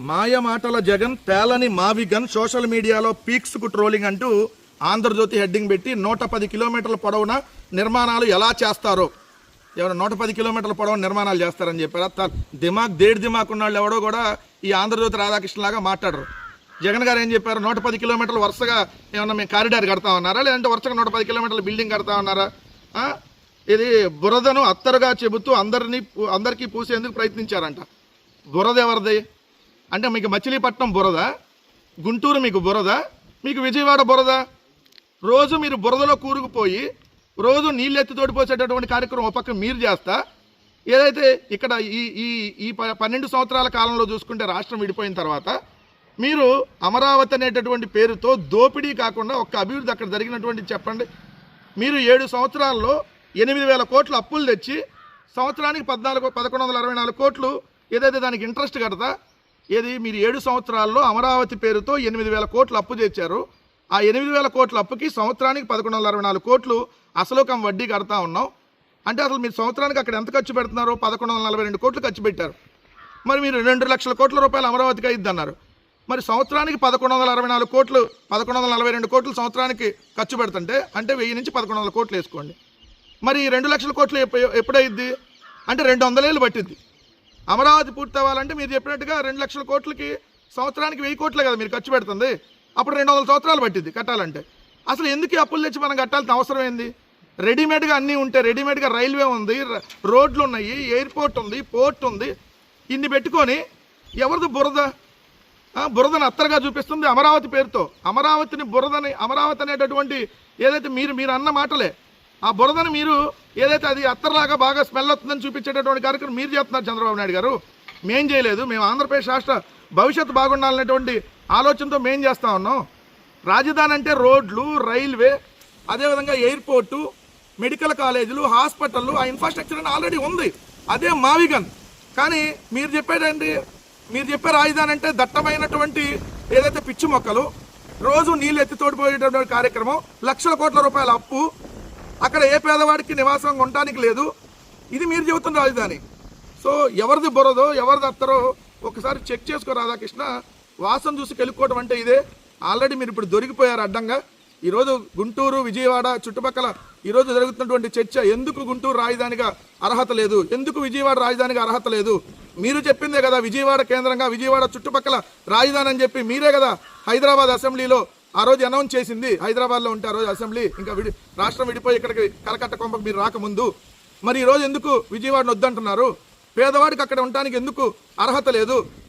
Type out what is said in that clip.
మాయ మాటల జగన్ తేలని మావిగన్ సోషల్ మీడియాలో పీక్స్కు ట్రోలింగ్ అంటూ ఆంధ్రజ్యోతి హెడ్డింగ్ పెట్టి 110 కిలోమీటర్ల పొడవున నిర్మాణాలు ఎలా చేస్తారో, ఎవరు 110 కిలోమీటర్ల పొడవున నిర్మాణాలు చేస్తారని చెప్పారు. దేడి దిమాగ్ ఉన్న వాళ్ళు ఎవడో కూడా ఈ ఆంధ్రజ్యోతి రాధాకృష్ణలాగా మాట్లాడరు. జగన్ గారు ఏం చెప్పారు? 110 కిలోమీటర్లు వరుసగా ఏమన్నా మేము కారిడార్ కడతా ఉన్నారా, లేదంటే వరుసగా 110 కిలోమీటర్ల బిల్డింగ్ కడతా ఉన్నారా? ఇది బురదను అత్తరుగా చెబుతూ అందరికీ పూసేందుకు ప్రయత్నించారంట. బురద ఎవరిది అంటే మీకు మచిలీపట్నం బురద, గుంటూరు మీకు బురద, మీకు విజయవాడ బురద. రోజు మీరు బురదలో కూరుకుపోయి రోజు నీళ్ళు ఎత్తి తోడిపోసేటటువంటి కార్యక్రమం ఒక పక్క మీరు చేస్తా, ఏదైతే ఇక్కడ ఈ 12 సంవత్సరాల కాలంలో చూసుకుంటే రాష్ట్రం విడిపోయిన తర్వాత మీరు అమరావతి అనేటటువంటి పేరుతో దోపిడీ కాకుండా ఒక్క అభివృద్ధి అక్కడ జరిగినటువంటి చెప్పండి. మీరు 7 సంవత్సరాల్లో 8,000 కోట్లు అప్పులు తెచ్చి సంవత్సరానికి 1,164 కోట్లు ఏదైతే దానికి ఇంట్రెస్ట్ కడతా, ఏది మీరు 7 సంవత్సరాల్లో అమరావతి పేరుతో 8,000 కోట్లు అప్పు తెచ్చారు. ఆ 8,000 కోట్ల అప్పుకి సంవత్సరానికి 1,164 కోట్లు అసలు కం వడ్డీ కడతా ఉన్నాం. అంటే అసలు మీరు సంవత్సరానికి అక్కడ ఎంత ఖర్చు పెడుతున్నారు? 1,142 కోట్లు ఖర్చు పెట్టారు. మరి మీరు 2 లక్షల కోట్ల రూపాయలు అమరావతికి అయ్యిద్ది అన్నారు. మరి సంవత్సరానికి 1,164 కోట్లు, 1,142 కోట్లు సంవత్సరానికి ఖర్చు పెడుతుంటే అంటే 1000 నుంచి 1,100 కోట్లు వేసుకోండి. మరి 2 లక్షల కోట్లు ఎప్పుడైద్ది అంటే 200 ఏళ్ళు పట్టిద్ది. అమరావతి పూర్తి అవ్వాలంటే మీరు చెప్పినట్టుగా 2 లక్షల కోట్లకి సంవత్సరానికి 1000 కోట్లే కదా మీరు ఖర్చు పెడుతుంది. అప్పుడు 200 సంవత్సరాలు పట్టిద్ది కట్టాలంటే. అసలు ఎందుకు అప్పులు తెచ్చి మనం కట్టాల్సిన అవసరం ఏంది? రెడీమేడ్గా అన్నీ ఉంటే, రెడీమేడ్గా రైల్వే ఉంది, రోడ్లు ఉన్నాయి, ఎయిర్పోర్ట్ ఉంది, పోర్ట్ ఉంది, ఇన్ని పెట్టుకొని ఎవరిది బురద? బురదను అత్తరుగా చూపిస్తుంది అమరావతి పేరుతో. అమరావతిని బురదని, అమరావతి అనేటటువంటి ఏదైతే మీరు అన్న మాటలే, ఆ బురదని మీరు ఏదైతే అది అత్తర్లాగా బాగా స్మెల్ వస్తుందని చూపించేటటువంటి కార్యక్రమం మీరు చేస్తున్నారు చంద్రబాబు నాయుడు గారు. మేం చేయలేదు. మేము ఆంధ్రప్రదేశ్ రాష్ట్ర భవిష్యత్తు బాగుండాలనేటువంటి ఆలోచనతో మేం చేస్తూ ఉన్నాం. రాజధాని అంటే రోడ్లు, రైల్వే, అదేవిధంగా ఎయిర్పోర్టు, మెడికల్ కాలేజీలు, హాస్పిటళ్ళు, ఆ ఇన్ఫ్రాస్ట్రక్చర్ అని ఆల్రెడీ ఉంది. అదే మావిగన్. కానీ మీరు చెప్పే రాజధాని అంటే దట్టమైనటువంటి ఏదైతే పిచ్చి మొక్కలు, రోజు నీళ్ళు ఎత్తి తోడిపోయేటటువంటి కార్యక్రమం, లక్షల కోట్ల రూపాయల అప్పు, అక్కడ ఏ పేదవాడికి నివాసం ఉండటానికి లేదు. ఇది మీరు చెబుతున్న రాజధాని. సో ఎవరిది బురదో ఎవరిది అత్తరో ఒకసారి చెక్ చేసుకో రాధాకృష్ణ. వాసన చూసి కెలుక్కోవడం అంటే ఇదే. ఆల్రెడీ మీరు ఇప్పుడు దొరికిపోయారు అడ్డంగా. ఈరోజు గుంటూరు, విజయవాడ చుట్టుపక్కల ఈరోజు జరుగుతున్నటువంటి చర్చ, ఎందుకు గుంటూరు రాజధానిగా అర్హత లేదు, ఎందుకు విజయవాడ రాజధానిగా అర్హత లేదు? మీరు చెప్పిందే కదా విజయవాడ కేంద్రంగా, విజయవాడ చుట్టుపక్కల రాజధాని అని చెప్పి మీరే కదా హైదరాబాద్ అసెంబ్లీలో ఆ రోజు అనౌన్స్ చేసింది. హైదరాబాద్లో ఉంటే ఆ రోజు అసెంబ్లీ ఇంకా రాష్ట్రం విడిపోయి ఇక్కడికి కలకట్ట కొంపకు మీరు రాకముందు. మరి ఈరోజు ఎందుకు విజయవాడను వద్దంటున్నారు? పేదవాడికి అక్కడ ఉండటానికి ఎందుకు అర్హత లేదు?